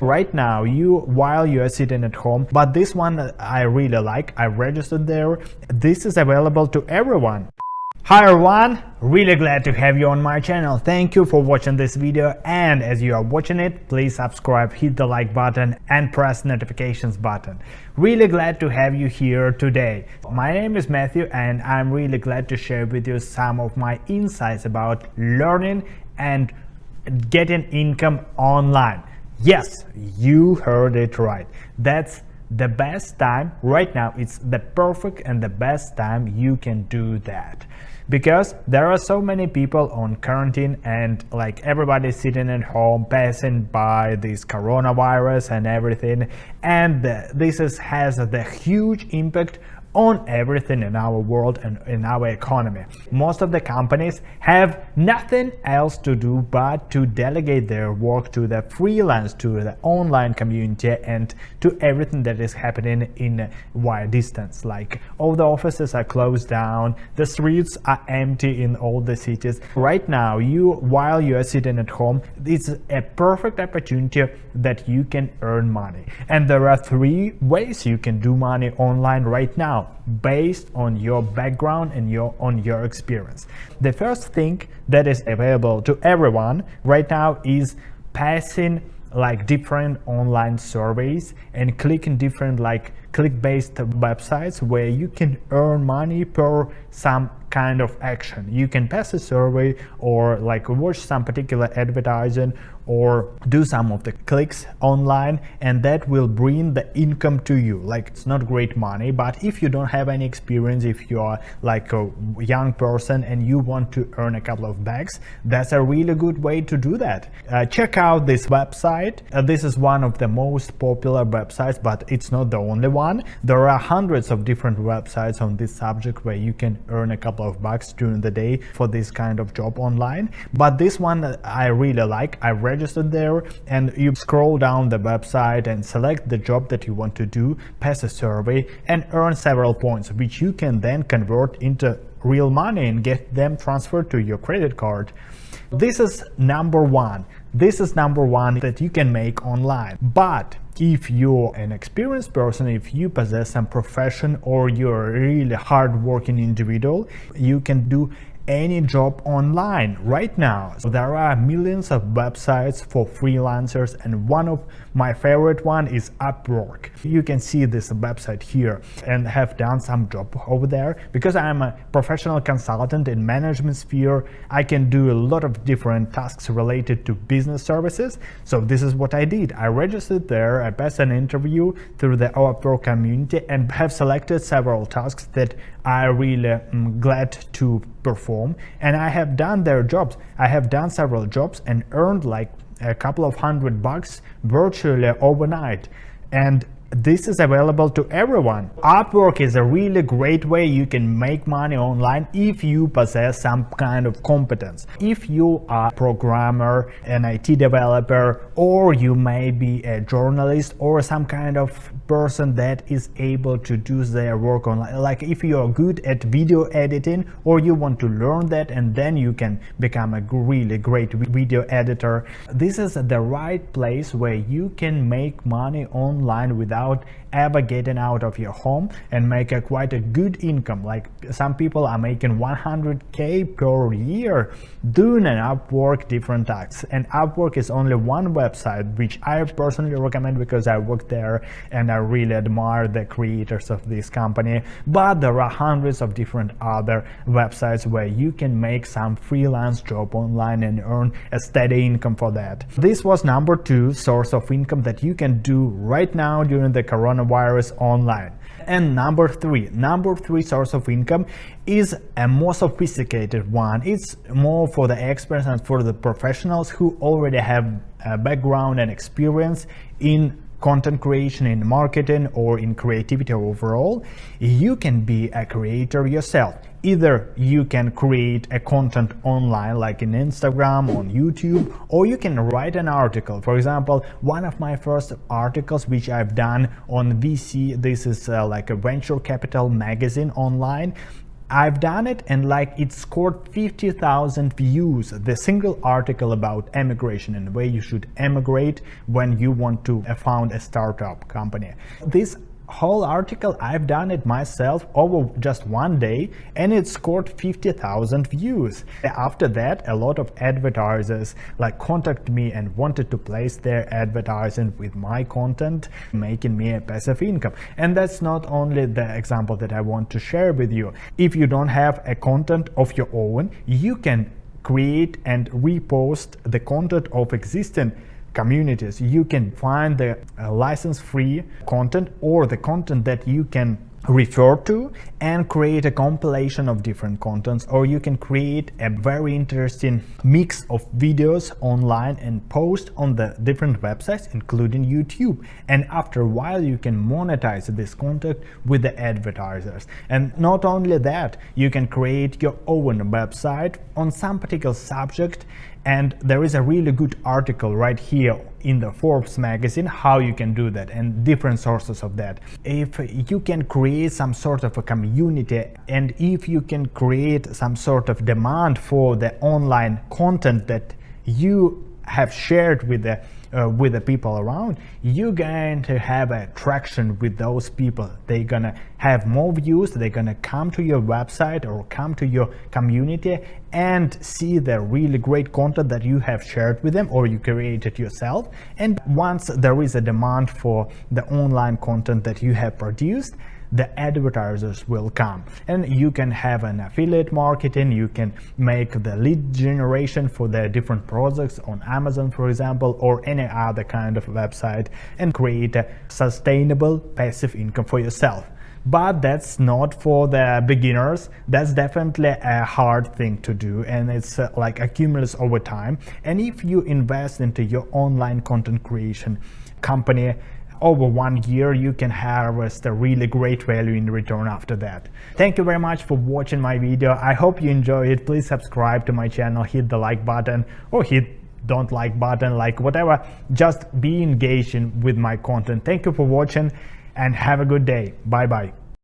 Right now, while you are sitting at home, but this one I really like, I registered there. This is available to everyone. Hi everyone, really glad to have you on my channel. Thank you for watching this video, and as you are watching it, please subscribe, hit the like button and press notifications button. Really glad to have you here today. My name is Matthew and I'm really glad to share with you some of my insights about learning and getting income online. Yes, you heard it right. That's the best time right now. It's the perfect and the best time you can do that, because there are so many people on quarantine and like everybody sitting at home passing by this coronavirus and everything, and this has the huge impact on everything in our world and in our economy. Most of the companies have nothing else to do but to delegate their work to the freelance, to the online community, and to everything that is happening in via distance. Like all the offices are closed down, the streets are empty in all the cities. Right now, while you are sitting at home, it's a perfect opportunity that you can earn money. And there are 3 ways you can do money online right now, based on your background and on your experience. The first thing that is available to everyone right now is passing like different online surveys and clicking different like click-based websites where you can earn money per some kind of action. You can pass a survey or like watch some particular advertising or do some of the clicks online, and that will bring the income to you. Like, it's not great money, but if you don't have any experience, if you are like a young person and you want to earn a couple of bucks, that's a really good way to do that. Check out this website. This is one of the most popular websites, but it's not the only one. There are hundreds of different websites on this subject where you can earn a couple of bucks during the day for this kind of job online. But this one I really like. I registered there, and you scroll down the website and select the job that you want to do, pass a survey and earn several points, which you can then convert into real money and get them transferred to your credit card. This is number one. This is number one that you can make online. But if you're an experienced person, if you possess some profession or you're a really hard-working individual, you can do any job online right now. So there are millions of websites for freelancers, and one of my favorite one is Upwork. You can see this website here and have done some job over there. Because I'm a professional consultant in management sphere, I can do a lot of different tasks related to business services. So this is what I did. I registered there, I passed an interview through the Upwork community and have selected several tasks that I really am glad to perform, and I have done their jobs. I have done several jobs and earned like a couple of $100 virtually overnight, and this is available to everyone. Upwork is a really great way you can make money online if you possess some kind of competence. If you are a programmer, an IT developer, or you may be a journalist or some kind of person that is able to do their work online. Like if you are good at video editing or you want to learn that and then you can become a really great video editor, this is the right place where you can make money online without ever getting out of your home and make quite a good income. Like some people are making 100K per year doing an Upwork different tasks, and Upwork is only one website which I personally recommend because I work there and I really admire the creators of this company. But there are hundreds of different other websites where you can make some freelance job online and earn a steady income for that. This was number 2 source of income that you can do right now during the coronavirus online. And number three source of income is a more sophisticated one. It's more for the experts and for the professionals who already have a background and experience in content creation, in marketing, or in creativity overall. You can be a creator yourself. Either you can create a content online like in Instagram, on YouTube, or you can write an article. For example, one of my first articles which I've done on VC, this is like a venture capital magazine online, I've done it, and like it scored 50,000 views, the single article about emigration and where you should emigrate when you want to found a startup company. This whole article, I've done it myself over just one day, and it scored 50,000 views. After that, a lot of advertisers like contacted me and wanted to place their advertising with my content, making me a passive income. And that's not only the example that I want to share with you. If you don't have a content of your own, you can create and repost the content of existing communities. You can find the license-free content or the content that you can refer to and create a compilation of different contents, or you can create a very interesting mix of videos online and post on the different websites, including YouTube. And after a while, you can monetize this content with the advertisers. And not only that, you can create your own website on some particular subject. And there is a really good article right here in the Forbes magazine how you can do that, and different sources of that. If you can create some sort of a community, and if you can create some sort of demand for the online content that you have shared with the people around, you're going to have a traction with those people. They're gonna have more views, they're gonna come to your website or come to your community and see the really great content that you have shared with them or you created yourself. And once there is a demand for the online content that you have produced, the advertisers will come, and you can have an affiliate marketing. You can make the lead generation for the different products on Amazon, for example, or any other kind of website, and create a sustainable passive income for yourself. But that's not for the beginners. That's definitely a hard thing to do, and it's like accumulates over time. And if you invest into your online content creation company over 1 year, you can harvest a really great value in return after that. Thank you very much for watching my video. I hope you enjoy it. Please subscribe to my channel, hit the like button or hit don't like button, like whatever. Just be engaged with my content. Thank you for watching and have a good day. Bye bye.